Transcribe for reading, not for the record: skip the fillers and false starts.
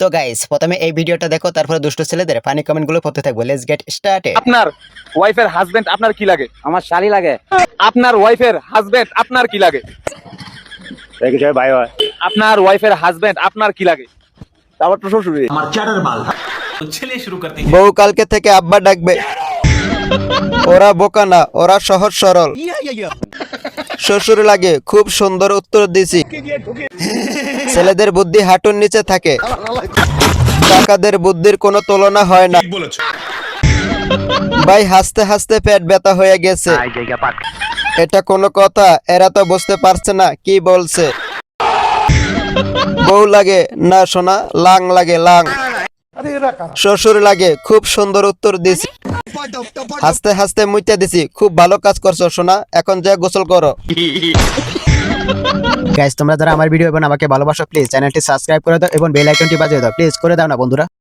তো গাইস প্রথমে এই ভিডিওটা দেখো, তারপরে দুষ্ট ছেলেদের ফানি কমেন্টগুলো পড়তে থাকবো। Let's get started. আপনার ওয়াইফের হাজবেন্ড আপনার কি লাগে? আমার শালি লাগে। আপনার ওয়াইফের হাজবেন্ড আপনার কি লাগে? ভাই হয় আপনার ওয়াইফের হাজবেন্ড আপনার কি লাগে? তারপর তো শ্বশুর। আমার চাটার বাল। तो चलिए शुरू करते हैं। বউ কালকে থেকে আব্বা ডাকবে। ওরা বোকা না, ওরা সহজ সরল। শ্বশুর লাগে, খুব সুন্দর উত্তর দিছি। ছেলেদের বুদ্ধি হাঁটুর নিচে থাকে, টাকাদের বুদ্ধির কোনো তুলনা হয় না। ভাই হাসতে হাসতে পেট ব্যথা হয়ে গেছে। এটা কোনো কথা? এরা তো বুঝতে পারছে না কি বলছে। বউ লাগে না সোনা, লাং লাগে লাং। শ্বশুর লাগে, খুব সুন্দর উত্তর দিছি। হাসতে হাসতে মুইতে দিছি, খুব ভালো কাজ করছো সোনা, এখন যা গোসল করো। গাইস তোমরা যারা আমার ভিডিও এবং আমাকে ভালোবাসো, প্লিজ চ্যানেলটি সাবস্ক্রাইব করে দাও এবং বেল আইকনটি বাজিয়ে দাও। প্লিজ করে দাও না বন্ধুরা।